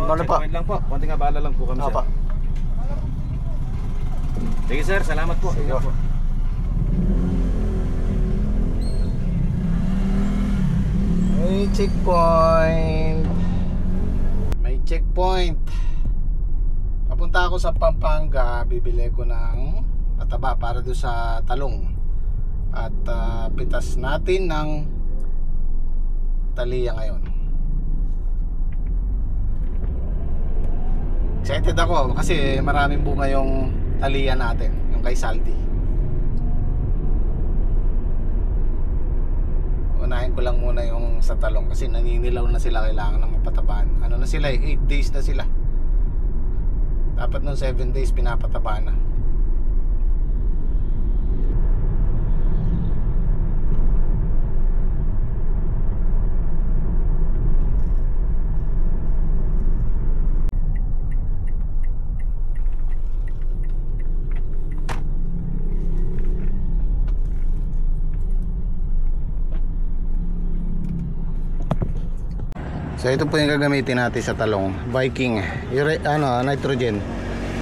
checkpoint lang po. Konting abala lang po kami, sir. Sige sir, salamat po. Ingat po. May checkpoint. May checkpoint. Papunta ako sa Pampanga, bibili ko ng pataba para doon sa talong. At pitas natin ng taliya ngayon. Excited ako kasi maraming bunga yung taliya natin, yung kay Saldi. Unahin ko lang muna yung sa talong kasi naninilaw na sila, kailangan ng mapatabaan. Ano na sila 8 days na sila. Dapat nung 7 days pinapatabaan na. So ito po yung gagamitin natin sa talong, Viking, nitrogen.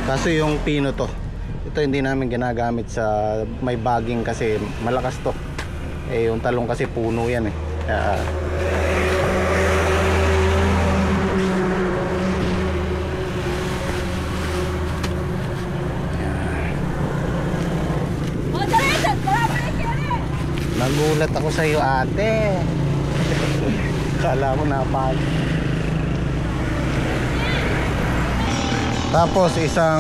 Kaso yung pino to, ito hindi namin ginagamit sa may bagging kasi malakas to. Eh yung talong kasi puno yan eh. Nagulat ako sa iyo, ate. Kala mo napag. Tapos isang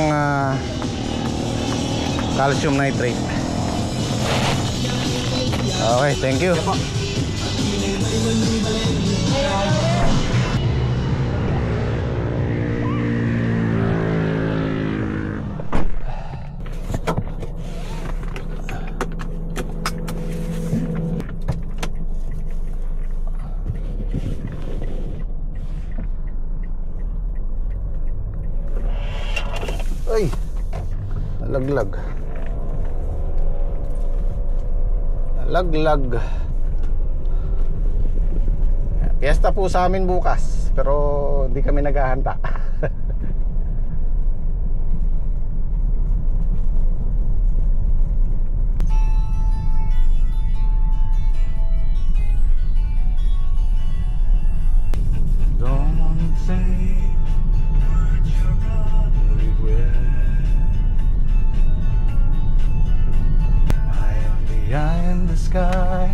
calcium nitrate. Okay, thank you. Ay, nalaglag. Nalaglag. Fiesta po sa amin bukas, pero hindi kami naghahanda. Don't say in the sky,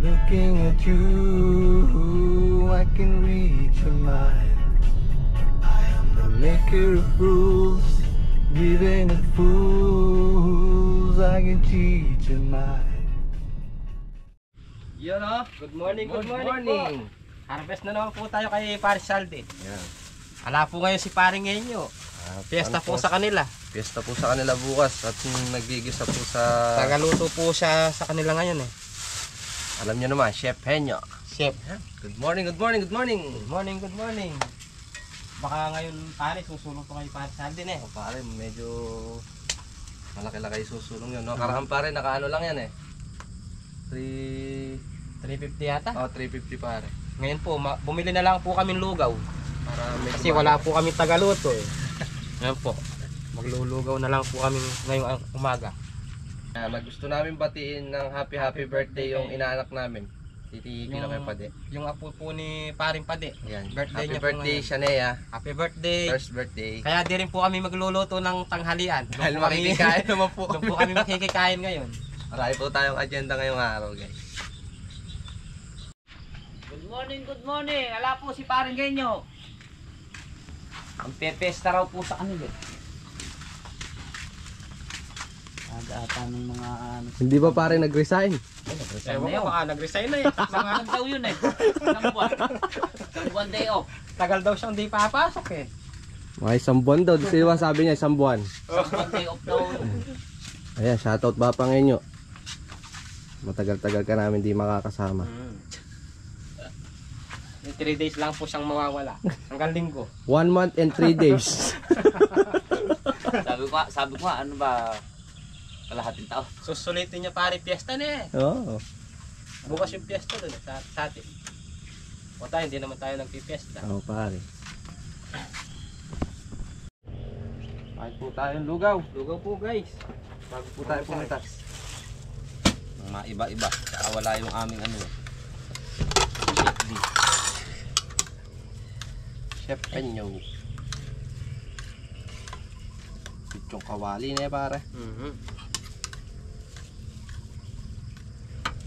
looking at you, I can reach your mind. The maker of rules, giving it fools, I can teach your mind. Yun o, good morning po. Harvest na naman po tayo kay Paris Saldi. Yeah. Ala po ngayon si Paring Enyo. Fiesta po sa kanila. Fiesta po sa kanila bukas at nagigisa po sa... Tagaluto po siya sa kanila ngayon eh. Alam niyo naman, Chef Henyo. Chef. Good morning, good morning, good morning. Good morning, good morning. Baka ngayon pare, susulong po kayo Paris Saldi eh. O pare, medyo malaki-laki susulong yun. No? Karaan pare, nakaano lang yan eh. 350 yata? Oh, 350 pare. Ngayon po, bumili na lang po kaming lugaw. Para kasi wala po kami tagaluto eh. Ngayon po, maglulugaw na lang po kami ngayong umaga. Gusto namin batiin ng happy birthday yung inaanak namin. Titi Kinape Pade. Yung apo po ni Paring Pade. Yan. Birthday Happy niya birthday po Shanea. Happy birthday. First birthday. Kaya di rin po kami magluluto ng tanghalian. Dahil makikikain naman po. Doon po kami makikikain ngayon. Marami po tayong agenda ngayong araw guys. Good morning. Ala po si Paring Genyo. Ang pepesta raw po sa kanila. Ata ng mga Hindi ba pare nag-resign? Ewan ko baka nag-resign na eh. Mga daw yun eh. Isang buwan day off. Tagal daw siyang di papasok eh. May isang buwan daw. Diba sabi niya isang buwan? Isang buwan day off daw. Ayan, shoutout ba pang inyo? Matagal-tagal ka namin di makakasama. 3 days lang po siyang mawawala. Hanggang linggo. 1 month and 3 days. sabi ko ano ba kalahating tao. Susulitin niya pare piyesta na eh. Oo. Bukas yung piyesta doon sa atin. O tayo, hindi naman tayo nagpipiesta. Oo pare. Kain po tayong lugaw. Lugaw po guys. Bago po tayo pumitas. Ng mga iba-iba. Saka wala yung aming ano. Chef Penyo. Pichong kawali na pare.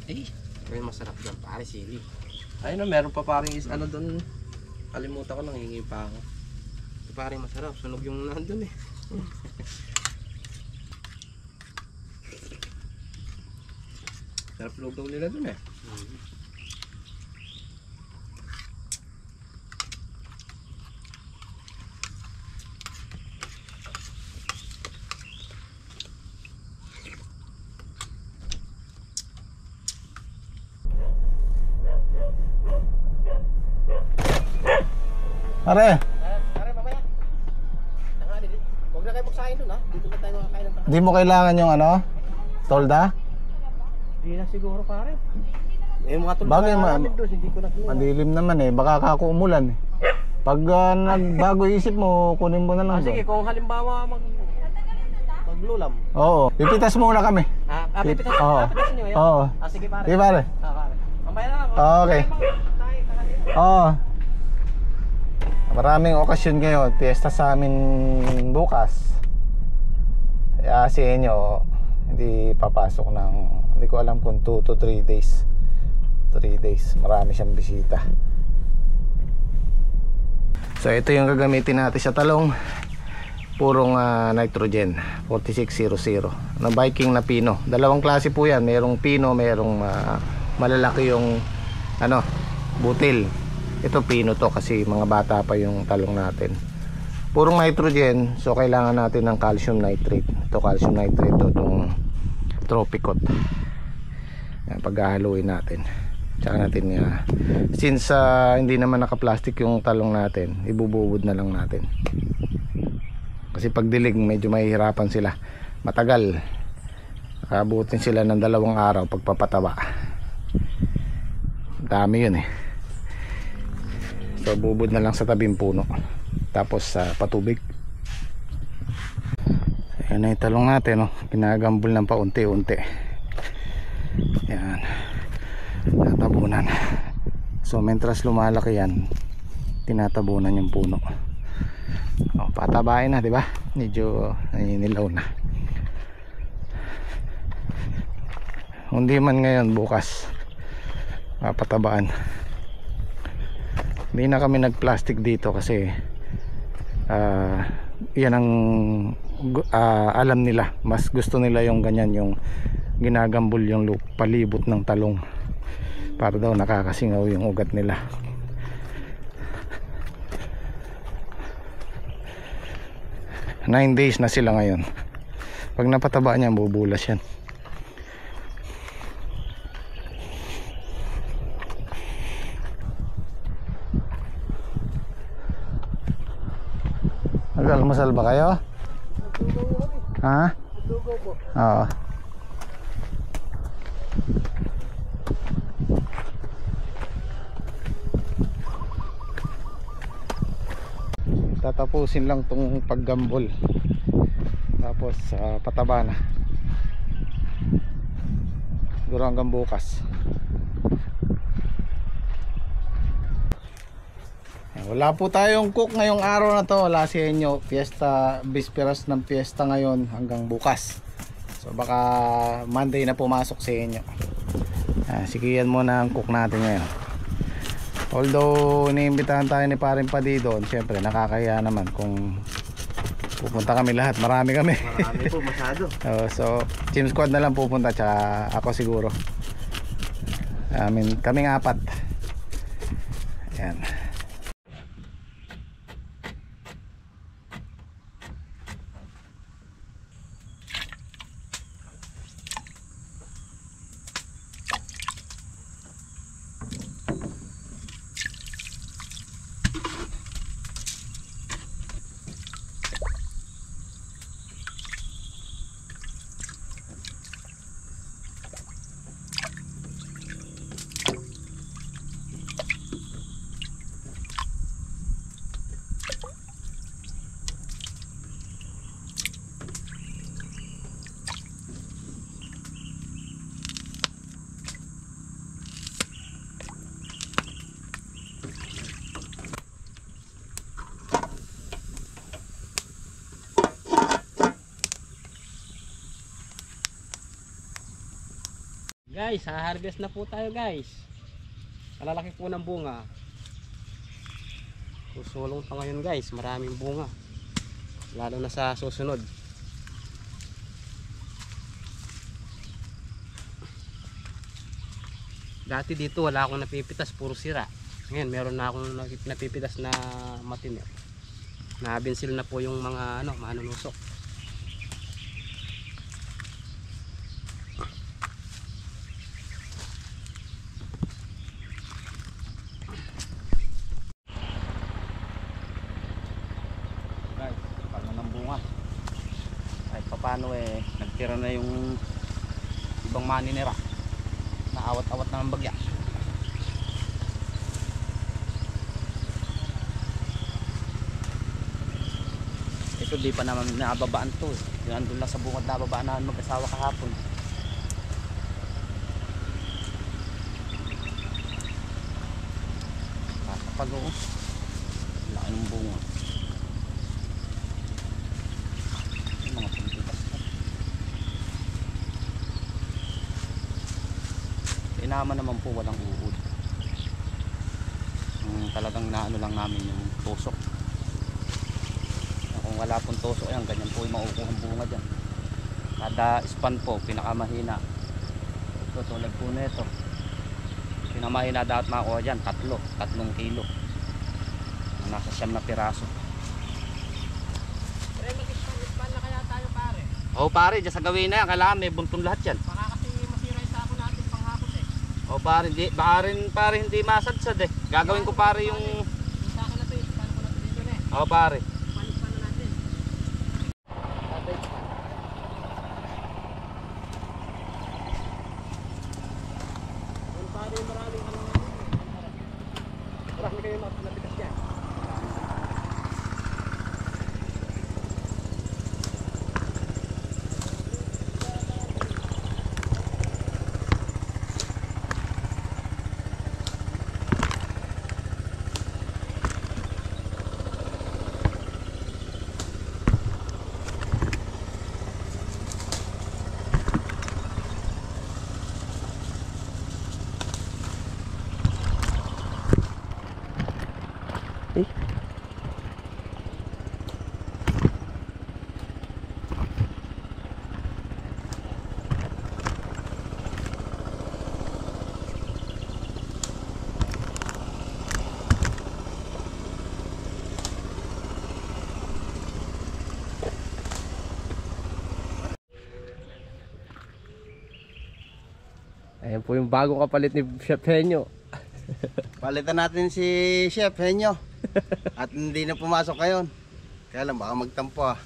Eh, pero masarap dyan pare, sili. Ayun na, meron pa paring ano doon. Kalimutan ko, nanghingi pa ako. Ito pare masarap, sunog yung nandun eh. Sarap lugaw nila doon eh. Pare, Pare mamaya. Tanghali din. Huwag na kayo magsahin dun ha. Dito na tayo makakain ng tanghali. di mo kailangan yung ano? Tolda? Hindi na siguro pare. Eh mga tulad Bagay, na namin doon, hindi ko na kinuha. Madilim naman eh, baka kako umulan eh. Pag nagbago isip mo, kunin mo na lang Sige, doon. kung halimbawa maglulam. Oo, pipitas muna kami. Pipitas Oo. pitasin nyo yun? Oo. Sige pare. Di pare? Pare. Mamaya na lang. Okay. Oo. Maraming okasyon ngayon, piyesta sa amin bukas. Kaya si Enyo, hindi papasok ng, hindi ko alam kung 2 to 3 days. 3 days, marami siyang bisita. So ito yung gagamitin natin sa talong. Purong nitrogen 4600 na Viking na pino. Dalawang klase po yan, mayroong pino, mayroong malalaki yung ano, butil. Ito pino to kasi mga bata pa yung talong natin. Purong nitrogen, so kailangan natin ng calcium nitrate. Ito calcium nitrate to, itong Tropicot. Yan, paghahaluin natin. Tsaka natin since hindi naman naka-plastic yung talong natin, ibububod na lang natin. Kasi pag dilig medyo mahihirapan sila. Matagal. Nakabutin sila ng 2 araw pagpapataba. Dami yun eh. So bubod na lang sa tabing puno. Tapos patubig. Ayan na yung talong natin, no? Ginagambol ng paunti-unti. Yan. Tatabunan. So mentras lumalaki yan, tinatabunan yung puno. Patabain na, di ba? Medyo naninilaw na. Hindi man ngayon, bukas patabaan. Hindi na kami nag-plastic dito kasi yan ang alam nila. Mas gusto nila yung ganyan, yung ginagambol yung palibot ng talong para daw nakakasingaw yung ugat nila. Nine days na sila ngayon. Pag napataba niya, bubulas yan. Nag-almusal ba kayo? Ha? Oo. Tatapusin lang tong paggambol, tapos pataba na siguro hanggang bukas. Wala po tayong cook ngayong araw na to. Wala si Enyo. Fiesta, bisperas ng fiesta ngayon hanggang bukas. So baka Monday na pumasok si Enyo. Sige, yan muna ang cook natin ngayon. Although iniimbitahan tayo ni Paring Padi doon, syempre nakakaya naman kung pupunta kami lahat. Marami kami. Marami po, masyado. So team squad na lang pupunta, tsaka ako siguro. Kaming 4. Yan. Guys, ha-harvest na po tayo guys. Malalaki po ng bunga. Susulong pa ngayon guys, maraming bunga. Lalo na sa susunod. Dati dito wala akong napipitas, puro sira. Ngayon meron na akong napipitas na matino. Nabinsil na po yung mga manunusok. Guys, pag ng bunga. Kahit paano nagtira na yung ibang maninira. Naawat-awat na ng bagya. Ito di pa naman nababaan to. Yung andun lang sa bungad nababaan na mag-asawa kahapon. Kakapag laki ng bunga. Yung mga pagtitas na. Inaman naman po walang uhod. Talagang naano lang namin yung tusok. Kung wala pong tusok yan, ganyan po yung maukuha ang bunga dyan. Kada span po pinakamahina. Ito tulad po na ito, pinakamahina dapat makuha dyan 3 kilo. Nasa 9 na piraso. Pre, mag-span na kaya tayo pare. O pare, dyan sa gawin na yan, kailangan may buntong lahat yan. Baka kasi masira yung sako natin panghapon O pare, baka rin pare hindi masadsad Gagawin ko pare yung... Yung sako na to, span ko na to dito na O pare. Span na natin. Yung pare, maraming marami kayo napitas yan. Ayan po yung bagong kapalit ni Chef Henyo. Palitan natin si Chef Henyo. At hindi na pumasok ngayon. Kaya lang baka magtampo ah.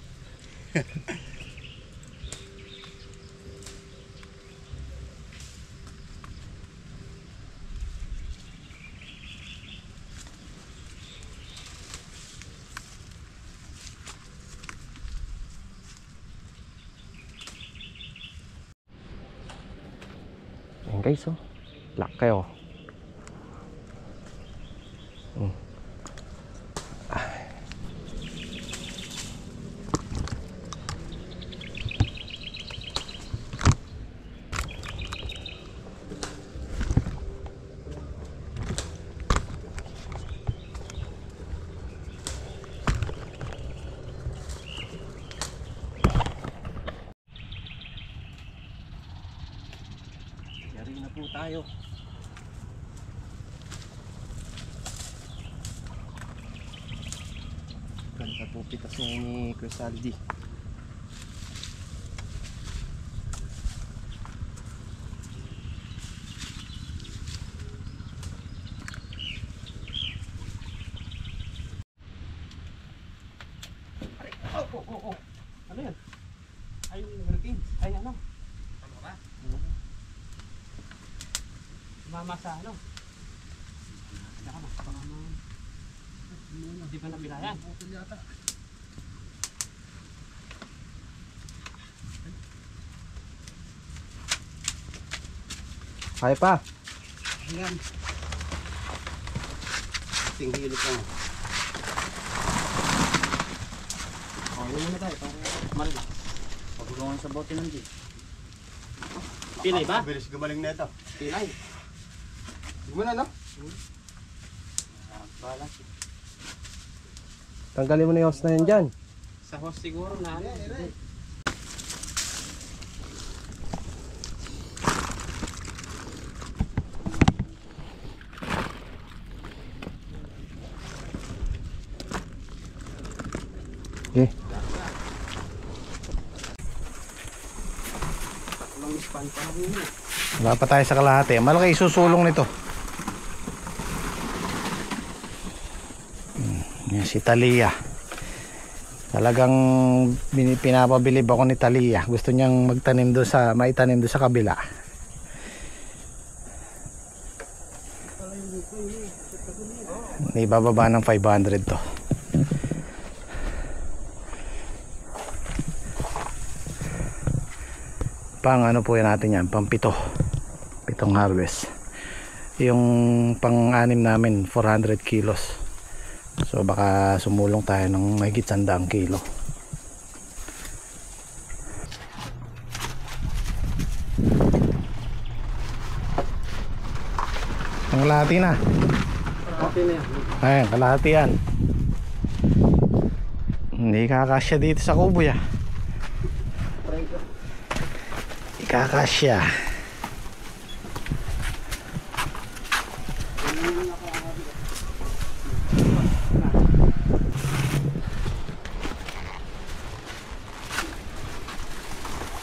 Ayan guys, lock kayo. Yari na po tayo. Ganda po pitas niya ni Crisaldi. Ano yan? Ay, Hurricane. Ay, ano? Ano ba? Mama sa ano? Saka na. Hindi pa nabilayan. Kaya pa. Ayan. Tinghilot lang. Oh, yun muna tayo. Para malakas. Pagulungan sa bote ng di. Pilay ba? Bilis gumaling na ito. Pilay. Gumana, no? Balas. Tanggalin mo na yung hose na yan dyan. Sa host siguro na. Okay. Tatlong span pa rin yun. Wala pa tayo sa kalahati. Malaki isusulong nito. Yan si Talia. Talagang pinapabilib ako ni Talia. Gusto niyang magtanim doon sa, maitanim doon sa kabila. Ibababa ng 500 to. Pang ano po yan natin yan, pang pitong harvest. Yung pang anim namin 400 kilos. So baka sumulong tayo ng mahigit 100 kilo. Ang kalahati na. Ayan, kalahati yan. Hindi kakasya dito sa kubo ya. Kakasya.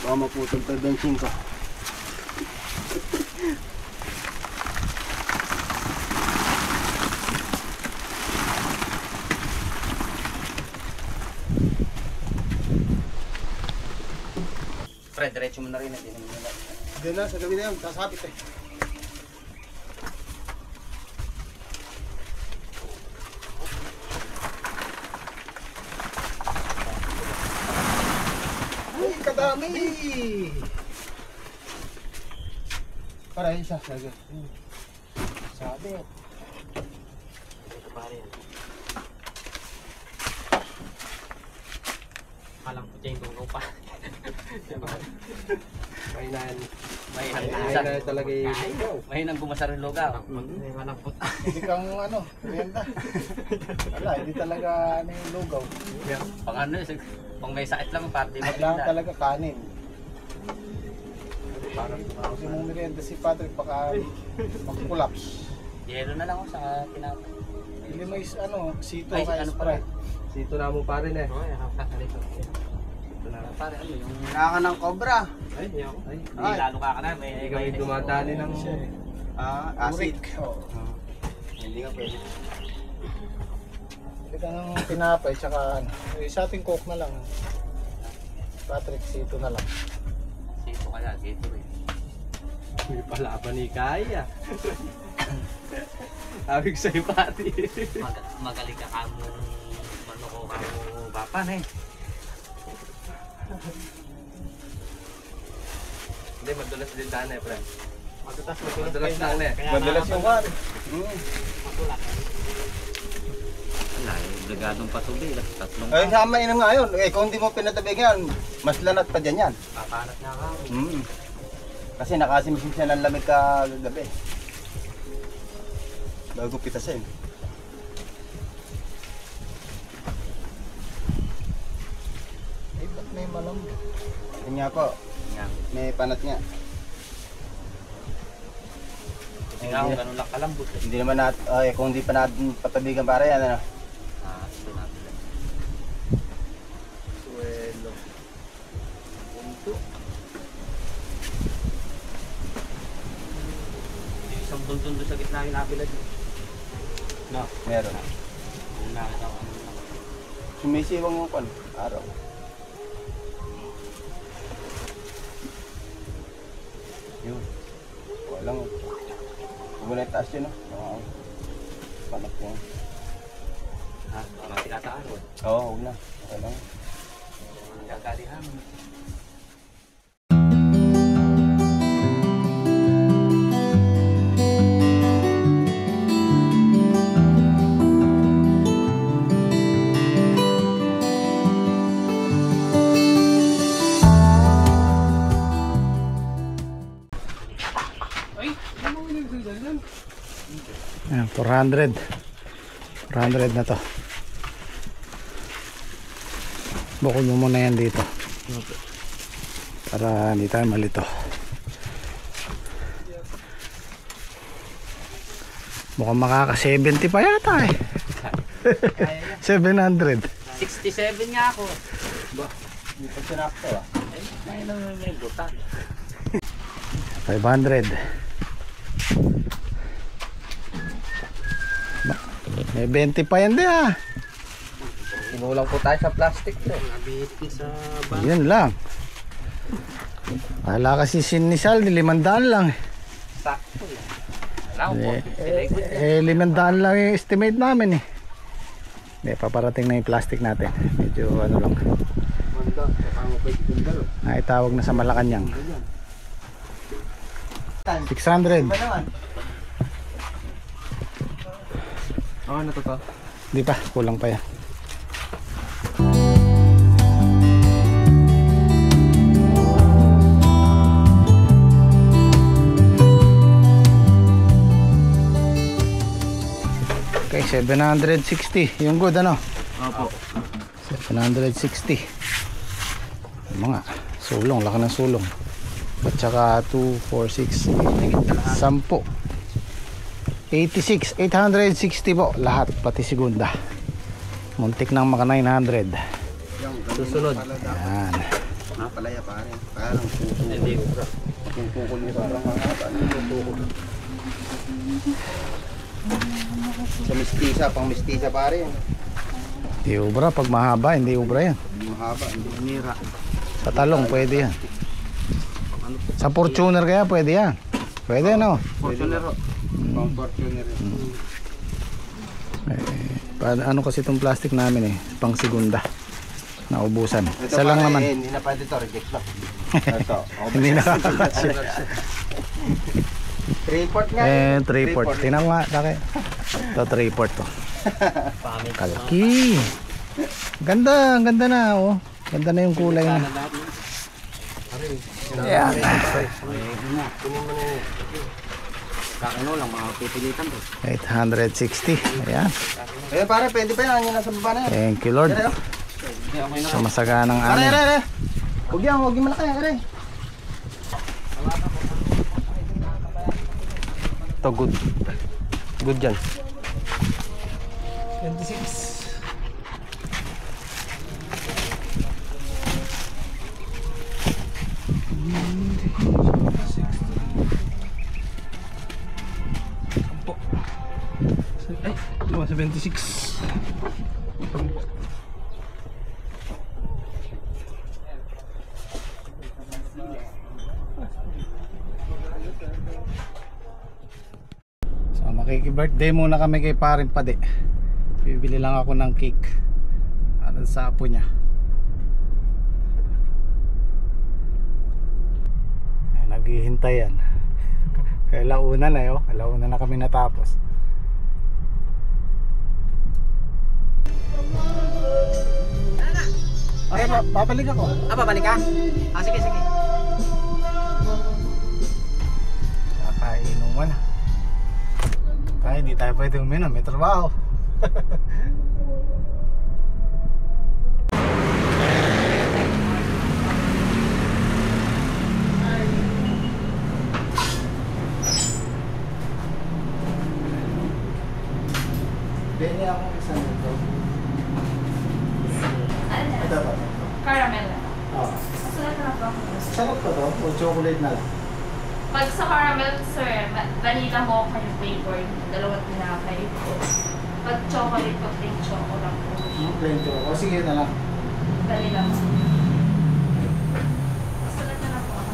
Baka maputol pa benching ko. Pre, diretso mo na rin. Diyan na, sa gabi na yun, sasapit eh. Ay, kadami! Para isa, sabi. Sabi. Alam ko dyan kung pa. Mainan. Mainang talaga yung Mahinang gumasar yung lugaw. Walang puta. Hindi kang ano, merienda. Wala, hindi talaga ano yung lugaw. Pang ano yun, pang may sakit lang, party Kailangan maglinda. talaga kanin. Kasi mong merienda si Patrick baka mag-collapse. Yelo na lang ako sa tinapay. Hindi mo is ano, sito Ay, kaya ano pala? Sprite. Sito na mo pa rin eh. Oo, yung kakalito. Pare, ano yung... Kailangan ng cobra. Ay, hindi ako. Ay, Hindi, lalo ka na. May kami dumadali ng... Acid. Hindi nga pwede. Hindi ka ng tinapay, tsaka ano. Sa ating coke na lang. Patrick, sito na lang. Sito kaya, sito eh. May palaban ni Kaya. Awig sa'yo pati. Magaling ka kamo, manoko kamo, bapan eh. Hindi, madulas din daan eh, pre. Madulas Madulas lang eh. Madulas yung one. Matulak. Wala, dagadong patubi. Tatlong Ay, sama yun nga yun. Eh, kung hindi mo pinatabi yan, mas lanat pa dyan yan. Papanat na ka. Kasi nakasimsim siya ng lamig kagabi. Bago pitasin. Eh, ba't may malam? Yan nga po. nga. May panat nga. Kasi nga kung ganun lang kalambot eh. Hindi naman kung hindi pa natin patabigan para yan, ano? Ito natin. Suelo. Punto. Yung isang tuntun doon sa gitna yung nabilad. No. Meron. Yung nakita ko ano lang. Sumisiwang mo kon, araw. Yun. Walang. Huwag mo na itaas yun, no? Panat yun. Ha? Mga tinataan mo. Oo, huwag na. Okay lang. Mga gagalihan. Ayan, 400. 400 na to. Bukod mo muna yan dito. Para hindi tayo malito. Mukhang makaka 70 pa yata eh. 700. 67 nga ako. Hindi pa sinakto ah. Ay, naman may butan. 500. May 20 pa yan di ah. Sinulang po tayo sa plastic to. Nabitin sa bag. Yun lang. Wala kasi sinisal, 500 lang. Sakto lang. Wala ko. 500 lang yung estimate namin eh. Hindi, paparating na yung plastic natin. Medyo ano lang. Ay, tawag na sa Malacanang. 600. Oo, ano to? Di pa, kulang pa yan. Okay, 760. Yung good ano? Opo. 760. Yung mga sulong, laki ng sulong. At saka 2, 4, 6, 10. 86, 860 po lahat, pati segunda. Muntik ng maka 900. Susunod. Yan. Palaya pare. Parang puso. Hindi ko bro. Yung puso niya sobrang mahaba. Sa mistisa, pang mistisa pare. Hindi ubra, pag mahaba, hindi ubra yan. Mahaba. Mira. Sa talong, pwede yan. Sa Fortuner kaya, pwede yan. Pwede no? Fortuner. Pang Fortuner. Ano kasi itong plastic namin eh, pang segunda. Naubusan. Ito Isa lang pare, naman. Hindi na pwede to, reject lang. Ito. Hindi na. 3-port nga. 3-port. Tingnan mo nga, laki. Ito 3-port to. Kalaki. Ganda, ang ganda na oh. Ganda na yung kulay na. Ayan. Kakano lang, mga pipilitan to. 860. Ayan. Eh pare, pwede pa yan. Yan nasa baba na yan. Thank you Lord. Sa masaganang Pare, amin. pare. Huwag yan, huwag yung malaki. Pare. Ito good. Good dyan. 26. Ay, 76. So makiki-birthday muna kami kay Paring Pade. Bibili lang ako ng cake. Ano sa apo niya. Ay, naghihintay yan. Kaya launa na yo. Launa na kami natapos. Ay, babalik ako. Ah, babalik ka? Ah, sige, sige. Kakainuman. Kaya hindi tayo pwede uminom. May trabaho. Bili ako isang ito. Ito ba? Caramel. Oo. Sulat na po ako. Sarap pa to? O chocolate na lang? Pag sa caramel, sir, vanilla mocha yung flavor. Dalawang tinapay. Pag chocolate, pag plain choco lang po. Plain chocolate. O sige na lang. Vanilla mo. Sulat na lang po ako.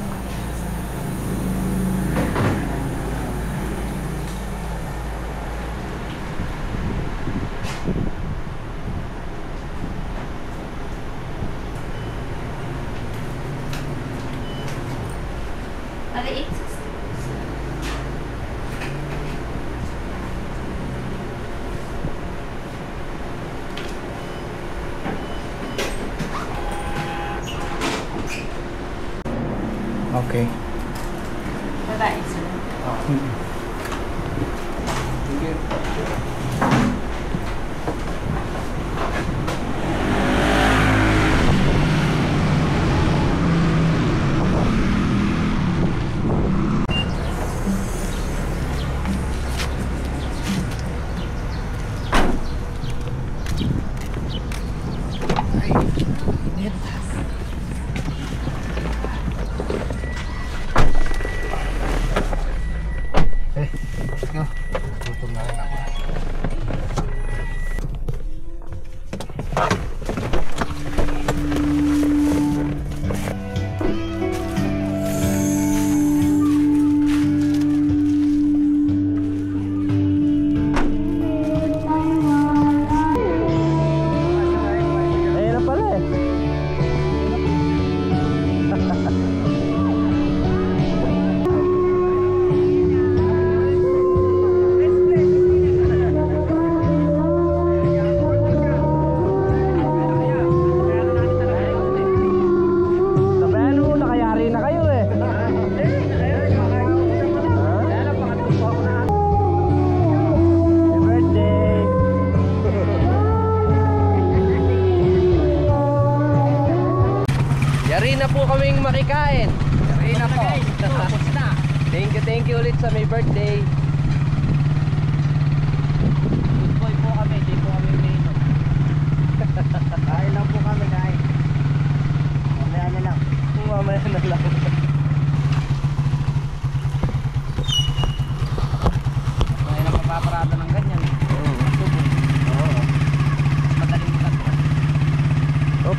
Bali, 860. Okay. Babae, sir. Yari na po kaming makikain. Yari na po. Thank you ulit sa may birthday. Good boy po kami, di po kami mino. Kain lang po kami, kain. Mamaya na lang. Mamaya na lang. Kaya na mapaparada ng ganyan. Oo. Madaling magkatuan. Op.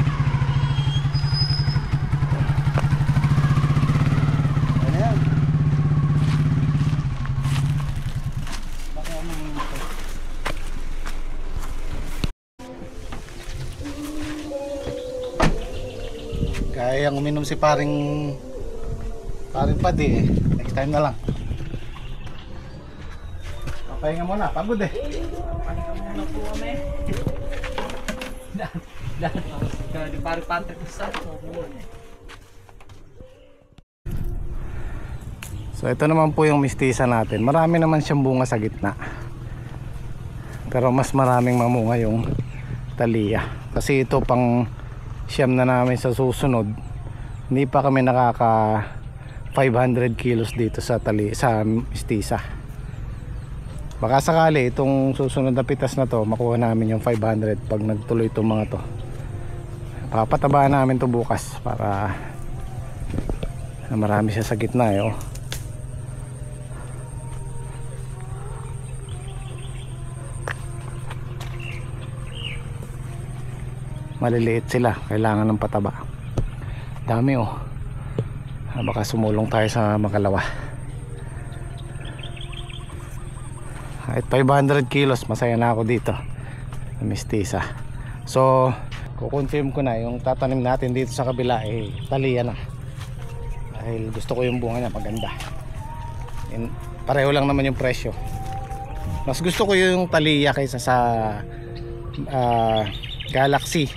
Ano yan? Kaya yung uminom si paring Padi eh. Next time na lang. Papahinga muna, pagod eh. Parang pantay ko sa So ito naman po yung mistisa natin. Marami naman siyang bunga sa gitna. Pero mas maraming mamunga yung talia. Kasi ito pang siyam na namin sa susunod. Hindi pa kami nakaka 500 kilos dito sa sa mistisa. Baka sakali itong susunod na pitas na to makuha namin yung 500 pag nagtuloy itong mga to. Papatabaan namin to bukas para marami siya sa gitna eh, oh. Maliliit sila, kailangan ng pataba. Dami oh. Baka sumulong tayo sa makalawa. Kahit 500 kilos masaya na ako dito sa mistisa. So kukonfirm ko na yung tatanim natin dito sa kabila eh talia na. Dahil gusto ko yung bunga niya maganda. Pareho lang naman yung presyo. Mas gusto ko yung talia kaysa sa Galaxy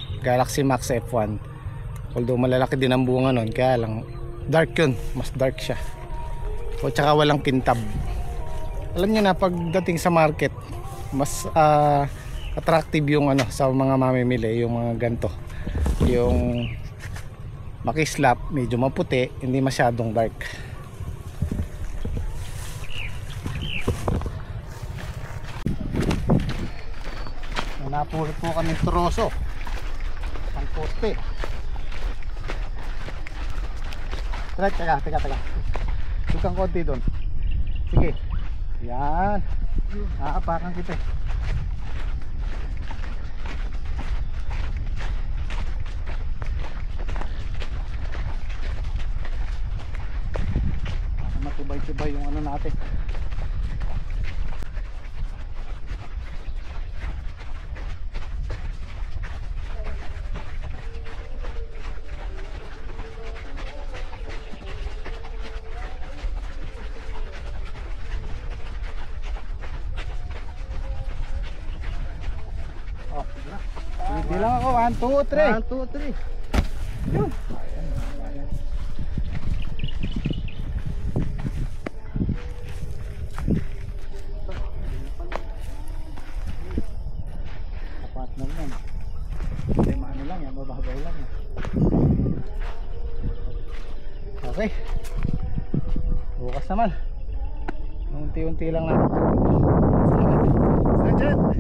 Max F1. Although malalaki din ang bunga nun, kaya lang dark yun, mas dark siya. O tsaka walang kintab. Alam niyo na pagdating sa market, mas attractive yung sa mga mamimili, yung mga ganto. Yung makislap, medyo maputi, hindi masyadong dark. Napulot po kami troso ang poste. Teka sukang konti doon. Sige, yan, aapakan kita. Matubay-tubay yung natin. Bilang ako, 1, 2, 3. 1, 2, 3. Yun. naman. Unti-unti lang natin. Salamat. Salamat.